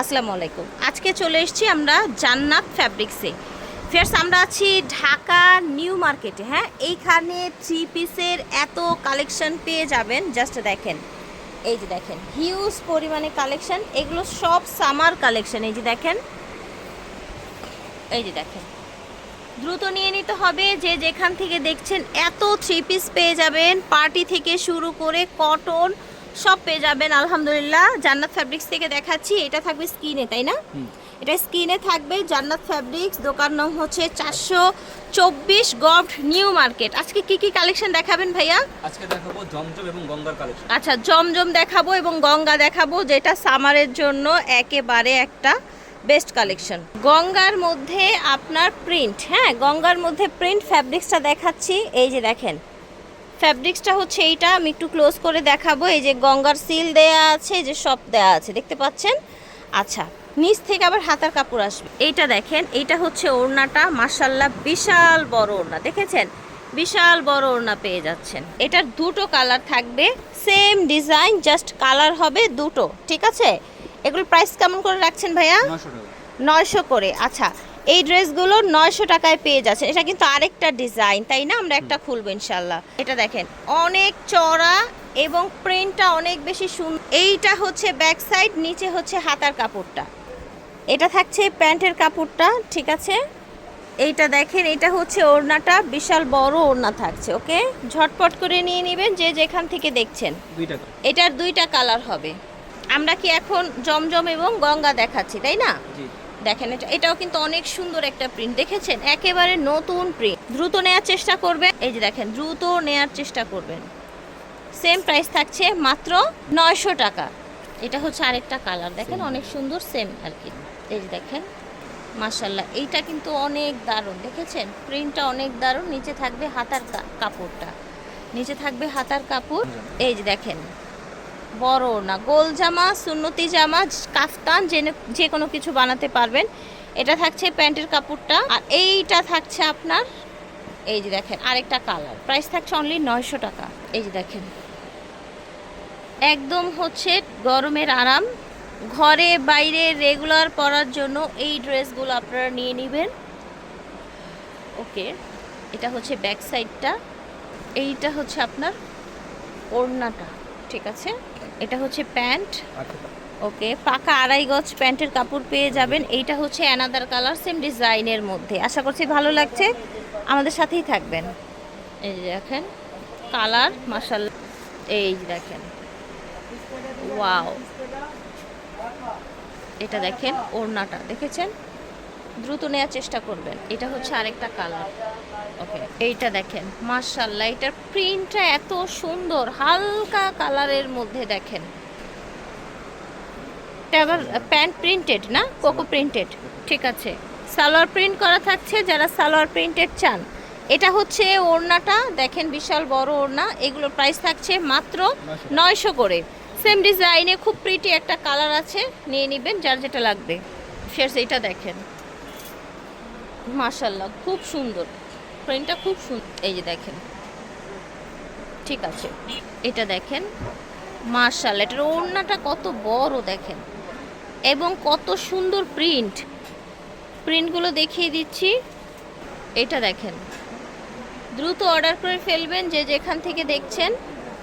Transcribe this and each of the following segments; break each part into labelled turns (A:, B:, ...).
A: আসসালামু আলাইকুম। আজকে চলে এসেছি আমরা জান্নাত ফ্যাব্রিক্সে। ফেরস আমরা আছি ঢাকা নিউ মার্কেটে। হ্যাঁ, এইখানে থ্রি পিসের এত কালেকশন পেয়ে যাবেন। জাস্ট দেখেন, এই যে দেখেন হিউজ পরিমাণে কালেকশন, এগুলো সব সামার কালেকশন। এই যে দেখেন, এই যে দেখেন, দ্রুত নিয়ে নিতে হবে। যে যেখান থেকে দেখছেন এত থ্রি পিস পেয়ে যাবেন, পার্টি থেকে শুরু করে কটন সব পেয়ে যাবেন আলহামদুলিল্লাহ। জান্নাত ফ্যাব্রিক্স থেকে দেখাচ্ছি, এটা থাকবে স্কিনে, তাই না? এটা স্কিনে থাকবে জান্নাত ফ্যাব্রিক্স। দোকান নাম হচ্ছে 424 গভট নিউ মার্কেট। আজকে কি কি কালেকশন দেখাবেন ভাইয়া?
B: আজকে দেখাবো জমজম এবং গঙ্গার কালেকশন।
A: আচ্ছা, জমজম দেখাবো এবং গঙ্গা দেখাবো, যেটা সামারের জন্য একেবারে একটা বেস্ট কালেকশন। গঙ্গার মধ্যে আপনার প্রিন্ট, হ্যাঁ গঙ্গার মধ্যে প্রিন্ট ফ্যাব্রিক্সটা দেখাচ্ছি। এই যে দেখেন ফ্যাব্রিক্সটা হচ্ছে এইটা, আমি একটু ক্লোজ করে দেখাবো। এই যে গঙ্গার সিল দেয়া আছে, যে সব দেয়া আছে, দেখতে পাচ্ছেন। আচ্ছা, নিচ থেকে আবার হাতার কাপড় আসবে। এইটা দেখেন, এইটা হচ্ছে ওড়নাটা, মাশাল্লাহ বিশাল বড় ওড়না, দেখেছেন বিশাল বড় ওড়না পেয়ে যাচ্ছেন। এটার দুটো কালার থাকবে, সেম ডিজাইন, জাস্ট কালার হবে দুটো, ঠিক আছে? এগুলোর প্রাইস কেমন করে রাখছেন ভাইয়া?
B: 900 টাকা।
A: 900 করে। আচ্ছা, এই ড্রেসগুলো 900 টাকায় পেয়ে যাচ্ছে। এটা কিন্তু আরেকটা ডিজাইন, তাই না? আমরা একটা খুলবো ইনশাল্লাহ। এটা দেখেন অনেক চড়া এবং প্রিন্টটা অনেক বেশি সুন্দর। এইটা হচ্ছে ব্যাক সাইড, নিচে হচ্ছে হাতার কাপড়টা। এটা থাকছে প্যান্টের কাপড়টা, ঠিক আছে? এইটা দেখেন, এটা হচ্ছে ওড়নাটা, বিশাল বড় ওড়না থাকছে। ওকে, ঝটপট করে নিয়ে নেবেন যে যেখান থেকে দেখছেন। এটার দুইটা কালার হবে। আমরা কি এখন জমজম এবং গঙ্গা দেখাচ্ছি, তাই না?
B: জি।
A: দেখেন এটাও কিন্তু অনেক সুন্দর একটা প্রিন্ট, দেখেছেন একেবারে নতুন প্রিন্ট। দ্রুত নেওয়ার চেষ্টা করবেন। এই যে দেখেন, দ্রুত নেওয়ার চেষ্টা করবেন। সেম প্রাইস থাকছে মাত্র 900 টাকা। এটা হচ্ছে আরেকটা কালার, দেখেন অনেক সুন্দর, সেম আর কি। এই যে দেখেন মাশাল্লাহ, এইটা কিন্তু অনেক দারুণ, দেখেছেন প্রিন্টটা অনেক দারুণ। নিচে থাকবে হাতার কাপড়টা, নিচে থাকবে হাতার কাপড়। এই যে দেখেন বড় না, গোল জামা, সুন্নতি জামা, কাফতান, যে কোনো কিছু বানাতে পারবেন। এটা থাকছে প্যান্টের কাপড়টা, আর এইটা থাকছে আপনার, এই যে দেখেন আরেকটা কালার। প্রাইস থাকছে অনলি 900 টাকা। এই যে দেখেন একদম হচ্ছে গরমের আরাম, ঘরে বাইরে রেগুলার পরার জন্য এই ড্রেসগুলো আপনারা নিয়ে নেবেন। ওকে, এটা হচ্ছে ব্যাক সাইডটা, এইটা হচ্ছে আপনার ওড়নাটা, ঠিক আছে? এটা হচ্ছে প্যান্ট। ওকে, পাকা 2.5 গজ প্যান্টের কাপড় পেয়ে যাবেন। এইটা হচ্ছে অ্যানাদার কালার, সেম ডিজাইনের মধ্যে। আশা করছি ভালো লাগছে, আমাদের সাথেই থাকবেন। এই যে দেখেন কালার, মাশাআল্লাহ। এই যে দেখেন, ওয়াও, এটা দেখেন ওড়নাটা, দেখেছেন? দ্রুত নেওয়ার চেষ্টা করবেন। এটা হচ্ছে আরেকটা কালার। ওকে, এইটা দেখেন মাশাআল্লাহ, এটার প্রিন্টটা এত সুন্দর, হালকা কালারের মধ্যে দেখেন। এটা আবার প্যান্ট প্রিন্টেড না, কোকো প্রিন্টেড, ঠিক আছে? সালোয়ার প্রিন্ট করা থাকছে, যারা সালোয়ার প্রিন্টেড চান। এটা হচ্ছে ওড়নাটা, দেখেন বিশাল বড় ওড়না। এগুলোর প্রাইস থাকছে মাত্র 900 করে। সেম ডিজাইনে খুব প্রিটি একটা কালার আছে, নিয়ে নেবেন যার যেটা লাগবে। ফের এটা দেখেন মাশাআল্লাহ, খুব সুন্দর প্রিন্টটা, খুব সুন্দর। এই যে দেখেন, ঠিক আছে? এটা দেখেন মাশাআল্লাহ, এটার ওড়নাটা কত বড় দেখেন, এবং কত সুন্দর প্রিন্টগুলো দেখিয়ে দিচ্ছি। এটা দেখেন, দ্রুত অর্ডার করে ফেলবেন যে যেখান থেকে দেখছেন।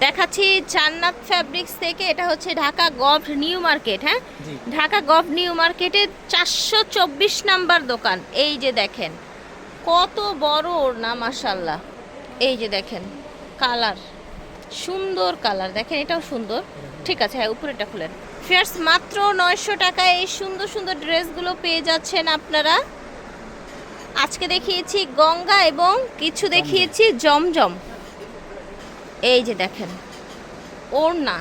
A: দেখাচ্ছি জান্নাত ফ্যাব্রিক্স থেকে। এটা হচ্ছে ঢাকা গভট নিউ মার্কেট। হ্যাঁ, ঢাকা গভট নিউ মার্কেটে 424 নাম্বার দোকান। এই যে দেখেন কত বড় ওড়না, মাশাআল্লাহ। এই যে দেখেন কালার, সুন্দর কালার, দেখেন এটাও সুন্দর, ঠিক আছে? হ্যাঁ, উপরেটা খুলেন। ফেয়ার্স মাত্র 900 টাকায় এই সুন্দর সুন্দর ড্রেসগুলো পেয়ে যাচ্ছেন আপনারা। আজকে দেখিয়েছি গঙ্গা এবং কিছু দেখিয়েছি জমজম। এই যে দেখেন ওড়না,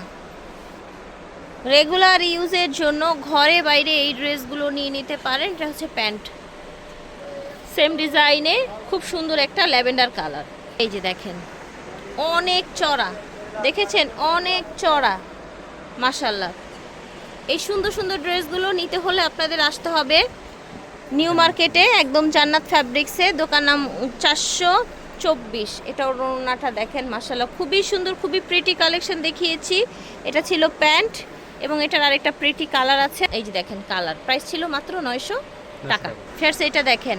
A: রেগুলার ইউজের জন্য ঘরে বাইরে এই ড্রেসগুলো নিয়ে নিতে পারেন। এটা হচ্ছে প্যান্ট, সেম ডিজাইনে, খুব সুন্দর একটা ল্যাভেন্ডার কালার। এই যে দেখেন অনেক চড়া, দেখেছেন অনেক চড়া, মাশাআল্লাহ। এই সুন্দর সুন্দর ড্রেসগুলো নিতে হলে আপনাদের আসতে হবে নিউ মার্কেটে, একদম জান্নাত ফ্যাব্রিক্সে। দোকান নাম 424। এটা ওড়নাটা দেখেন মাশাআল্লাহ, খুবই সুন্দর, খুবই প্রিটি কালেকশন দেখিয়েছি। এটা ছিল প্যান্ট, এবং এটার আরেকটা প্রিটি কালার আছে, এই যে দেখেন কালার, প্রাইস ছিল মাত্র 900 টাকা। ফেরস এটা দেখেন,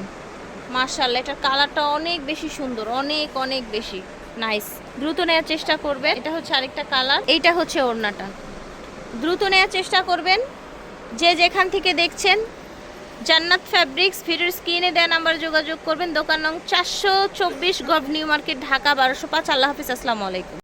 A: মাশাআল্লাহ এটার কালারটা অনেক বেশি সুন্দর, অনেক অনেক বেশি নাইস। দ্রুত নেওয়ার চেষ্টা করবেন। এটা হচ্ছে আরেকটা কালার, এইটা হচ্ছে ওড়নাটা। দ্রুত নেওয়ার চেষ্টা করবেন যে যেখান থেকে দেখছেন। জান্নাত ফ্যাব্রিক্স, ভিডিওর স্ক্রিনে দেওয়া নাম্বারে যোগাযোগ করবেন। দোকান নং 424 গভ নিউ মার্কেট, ঢাকা 1205। আল্লাহ হাফিজ, আসসালামু আলাইকুম।